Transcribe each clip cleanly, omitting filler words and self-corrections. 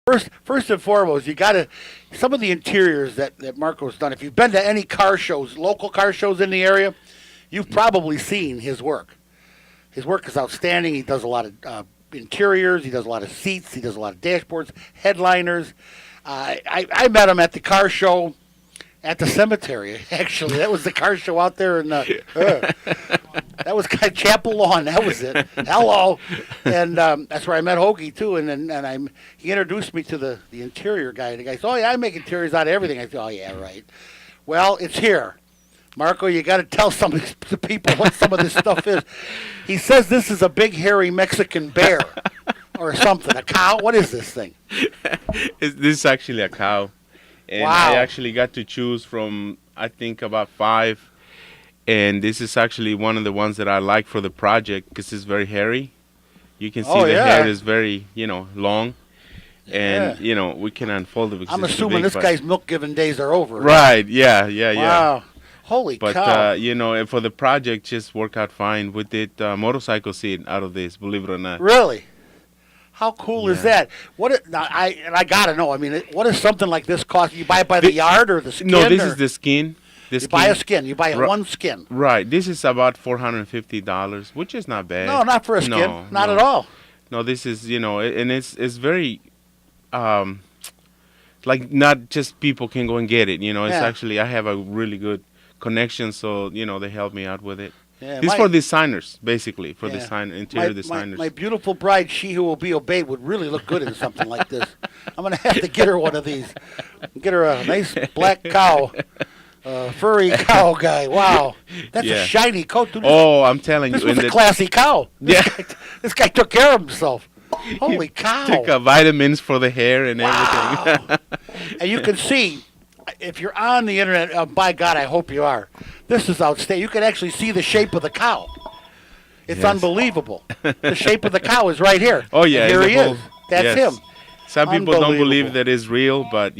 First and foremost, you got to some of the interiors that Marco's done. If you've been to any car shows, local car shows in the area, you've probably seen his work. His work is outstanding. He does a lot of interiors. He does a lot of seats. He does a lot of dashboards, headliners. I met him at the car show at the cemetery. Actually, that was the car show out there in that was kind of Chapel Lawn. That was it. Hello, and that's where I met Hoagie too. He introduced me to the interior guy. And the guy said, "Oh yeah, I make interiors out of everything." I said, "Oh yeah, right." Well, it's here, Marco. You got to tell some of the people what some of this stuff is. He says this is a big hairy Mexican bear or something. A cow. What is this thing? This is actually a cow. And wow. I actually got to choose from, I think, about 5. And this is actually one of the ones that I like for the project because it's very hairy. You can see the hair is very, long. And, we can unfold it because I'm it's assuming big, this guy's milk-giving days are over. Right, yeah. Wow. Holy cow. But, and for the project, just worked out fine. We did motorcycle seat out of this, believe it or not. Really? How cool is that? I gotta know. I mean, what does something like this cost? You buy it by the yard or the skin? No, this is the skin. You buy a skin. You buy one skin. Right. This is about $450, which is not bad. No, not for a skin. No, not at all. No, this is and it's very, like not just people can go and get it. It's actually I have a really good connection, so they help me out with it. Yeah, this is for designers, basically, for interior designers. My beautiful bride, she who will be obeyed, would really look good in something like this. I'm going to have to get her one of these. Get her a nice black cow, furry cow guy. Wow. That's a shiny coat. Dude, I'm telling you. This was a classy cow. This guy took care of himself. Holy cow. Took vitamins for the hair and everything. And you can see, if you're on the internet, by God, I hope you are. This is outstanding. You can actually see the shape of the cow. It's unbelievable. The shape of the cow is right here. Oh, yeah. And here he is. That's him. Some people don't believe that it's real, but,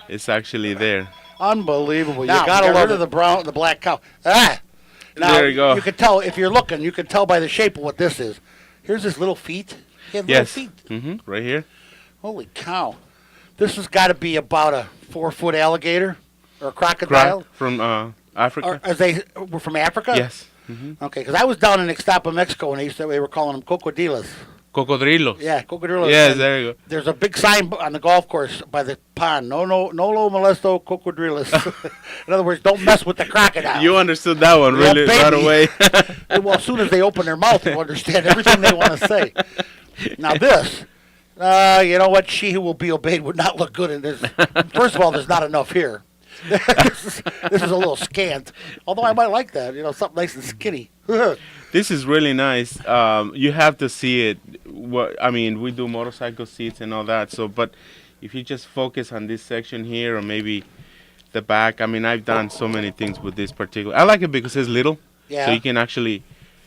it's actually there. Unbelievable. Now, you got to love the black cow. Ah! Now, there you go. You can tell, if you're looking, you can tell by the shape of what this is. Here's his little feet. He had little feet. Mm-hmm. Right here. Holy cow. This has got to be about a 4-foot alligator or a crocodile. From Africa. Are they were from Africa? Yes. Mm-hmm. Okay, because I was down in Ixtapa, Mexico, and they were calling them cocodrilos. Cocodrilos. Yeah, cocodrilos. Yes, there you go. There's a big sign on the golf course by the pond. No lo molesto cocodrilos. In other words, don't mess with the crocodile. You understood that one really right away. Well, as soon as they open their mouth, you understand everything they want to say. Now this. You know what? She who will be obeyed would not look good in this. First of all, there's not enough here. this is a little scant. Although I might like that. Something nice and skinny. This is really nice. You have to see it. We do motorcycle seats and all that. But if you just focus on this section here or maybe the back, I've done so many things with this particular. I like it because it's little. Yeah. So you can actually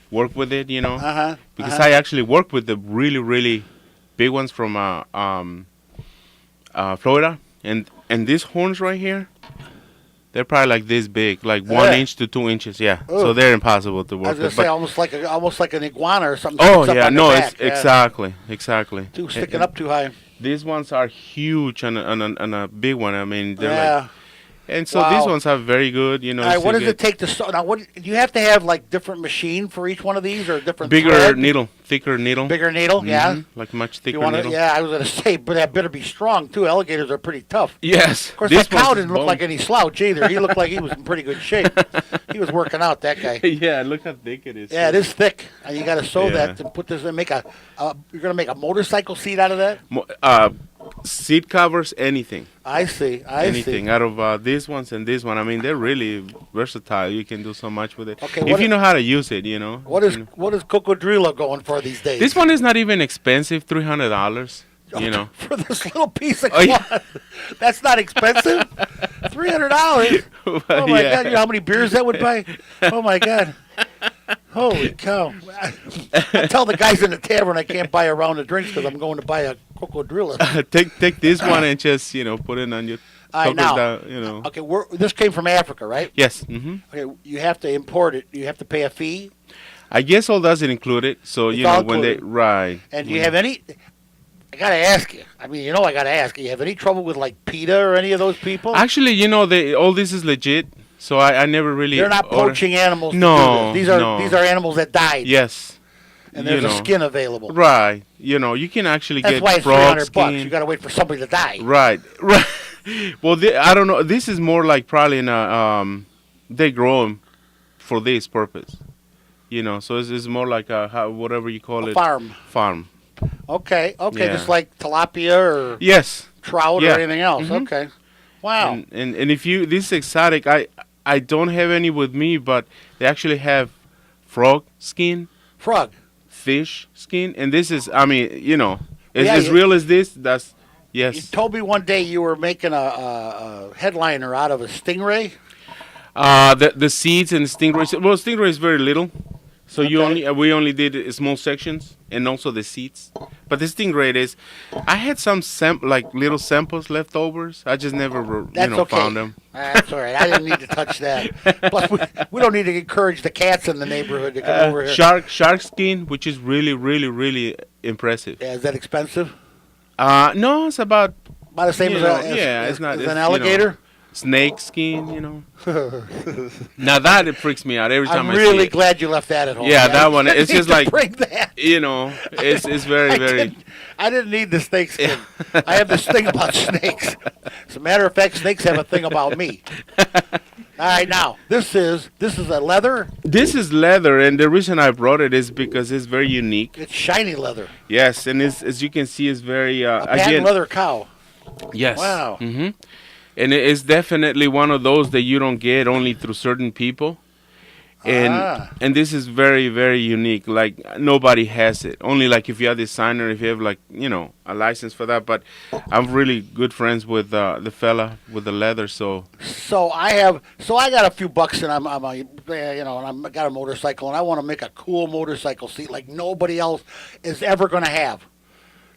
work with it, Because I actually work with the really, really big ones from Florida, and these horns right here, they're probably like this big, like 1 inch to 2 inches. Yeah, so they're impossible to work. I was gonna with. say almost like an iguana or something. Oh yeah, no, it's exactly. Too sticking up too high. These ones are huge on a big one. They're like. And so these ones are very good, All right, what does it take to sew? Now, do you have to have like different machine for each one of these, or different bigger thread? needle, thicker needle? Bigger needle, yeah. Like much thicker needle. Yeah, I was gonna say, but that better be strong too. Alligators are pretty tough. Yes. Of course, that cow didn't look like any slouch either. He looked like he was in pretty good shape. He was working out, that guy. Yeah, look how thick it is. Yeah, it is thick, and you got to sew that and put this and make you're gonna make a motorcycle seat out of that. Seat covers, anything. I see. Anything out of these ones and this one. They're really versatile. You can do so much with it. Okay, if you know how to use it, What is Cocodrilo going for these days? This one is not even expensive, $300. For this little piece of cloth. That's not expensive. $300. Oh my God! You know how many beers that would buy? Oh my God! Holy cow! I tell the guys in the tavern I can't buy a round of drinks because I'm going to buy a cocodrilo. Take this one and just put it on your. Now, Okay, this came from Africa, right? Yes. Mm-hmm. Okay, you have to import it. You have to pay a fee. I guess all doesn't include it. So it's when they And do you have any? I gotta ask you. I mean, I gotta ask you. You have any trouble with like PETA or any of those people? Actually, all this is legit. So I never really. They're not poaching animals. No, to do this. no. These are animals that died. Yes. And there's a skin available. Right. You can actually That's get why it's frog $300. skin. You gotta wait for somebody to die. Right. Right. Well, I don't know. This is more like probably in a they grow them for this purpose. So it's more like whatever you call it. Farm. Farm. Okay. Yeah. Just like tilapia or Yes. trout Yeah. or anything else. Mhm. Okay. Wow. And if this is exotic, I don't have any with me, but they actually have frog skin, Frog. fish skin, and this is, I mean, Yeah, as real as this. That's yes. You told me one day you were making a headliner out of a stingray. The seeds and stingrays. Well, stingray is very little, so Okay. we only did small sections and also the seeds. But the stingray is, I had some like little samples leftovers. I just never That's okay. found them. That's all right. I didn't need to touch that. Plus, we don't need to encourage the cats in the neighborhood to come over here. Shark skin, which is really, really, really impressive. Yeah, is that expensive? No, it's about About the same as it's not as an alligator. Snake skin. Now that it freaks me out every time I'm I see really it. glad you left that at home. Yeah, I that one. It's didn't just need to like bring that. it's very very. I didn't need the snake skin. I have this thing about snakes. As a matter of fact, snakes have a thing about me. All right, now this is a leather. This is leather, and the reason I brought it is because it's very unique. It's shiny leather. Yes, and as you can see, it's very A patent again. leather cow. Yes. Wow. hmm And it's definitely one of those that you don't get only through certain people. And this is very, very unique. Like nobody has it. Only like if you're a designer, if you have like a license for that. But I'm really good friends with the fella with the leather. So I got a few bucks, and I got a motorcycle, and I want to make a cool motorcycle seat like nobody else is ever going to have.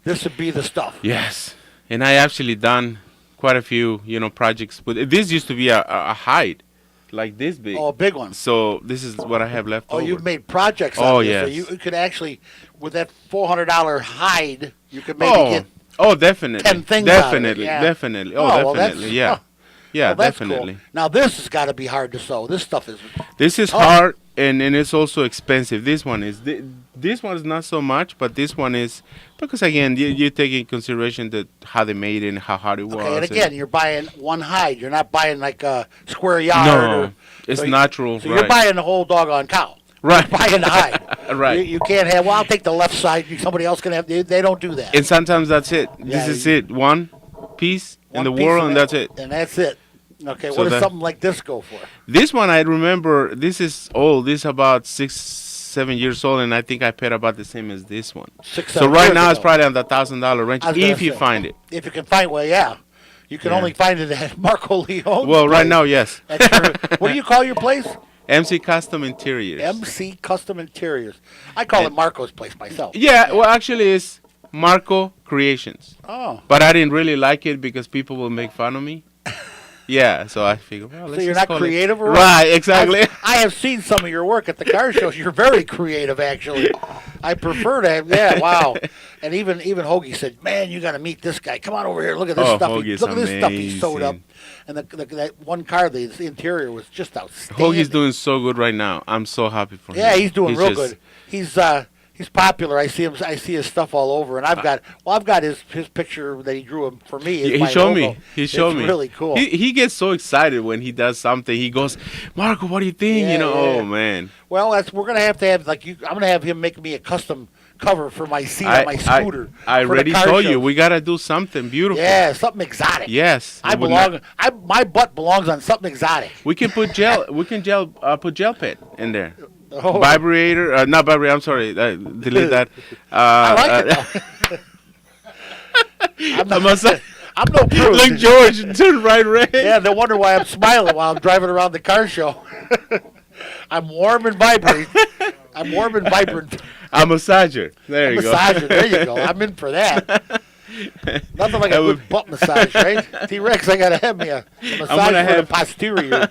This would be the stuff. yes, and I actually done quite a few projects with. This used to be a hide, like this big. Oh, a big one. So this is what I have left Oh, over. you've made projects. Oh, out of this, yes. So you could actually, with that $400 hide, you could maybe get. Definitely. 10 things out of it, Definitely, yeah. definitely. Oh, well, definitely. Yeah. huh. Yeah, Well, that's definitely. Cool. Now this has got to be hard to sew. This stuff is. This is Oh. hard and it's also expensive. This one is this one is not so much, but this one is because again you take in consideration that how they made it and how hard it was. Okay, and again, you're buying one hide. You're not buying like a square yard. no, it's so natural. So right. you're buying the whole doggone cow. right. You're buying the hide. Right. You can't have. Well, I'll take the left side. Somebody else can have. They don't do that. And sometimes that's it. Yeah, This is it. One piece in One the piece world, of and it, that's it. And that's it. Okay, So what does that- something like this go for? This one I remember. This is old. This is about 6-7 years old, and I think I paid about the same as this one. 6, So 7 right years now it's ago. probably on the $1,000 range I was gonna if you say. find it. If you can find, well, yeah. You can Yeah. only find it at Marco Leone. Well, right now, yes. What do you call your place? MC Custom Interiors. MC Custom Interiors. I call it Marco's place myself. Yeah, well, actually, it's Marco Creations. Oh. But I didn't really like it because people will make fun of me. Yeah, so I figured, well, let's So you're just not call it- creative or what? Right, exactly. I have seen some of your work at the car shows. You're very creative, actually. I prefer to have, yeah, wow. And even Hoagie said, man, you got to meet this guy. Come on over here. Look at this Oh, stuff. Hoagie's Look at this stuff he sewed up. amazing. And that one car, the interior was just outstanding. Hoagie's doing so good right now. I'm so happy for him. Yeah, he's doing real just- good. He's popular. I see him. I see his stuff all over, and I've got his picture that he drew for me. Is He my showed logo. me. He showed It's me. really cool. He gets so excited when he does something. He goes, Marco, what do you think? Yeah, Oh yeah. man. Well, we're gonna have to have like you. I'm gonna have him make me a custom cover for my seat on my scooter. I for the already car told you shows. we gotta do something beautiful. Yeah, something exotic. Yes. I It would not- belong. My butt belongs on something exotic. We can put gel. We can put gel pet in there. Oh. Vibrator, not vibrator. I'm sorry. Delete that. I like it. I'm, I must say, I'm no prude. like George, turn right red. Yeah, no wonder why I'm smiling while I'm driving around the car show. I'm warm and vibrant. I'm warm and vibrant. A massager. There you Massager. go. There you go. I'm in for that. Nothing like a That good would- butt massage, right? T-Rex, I gotta have me a massage gonna for have- the posterior.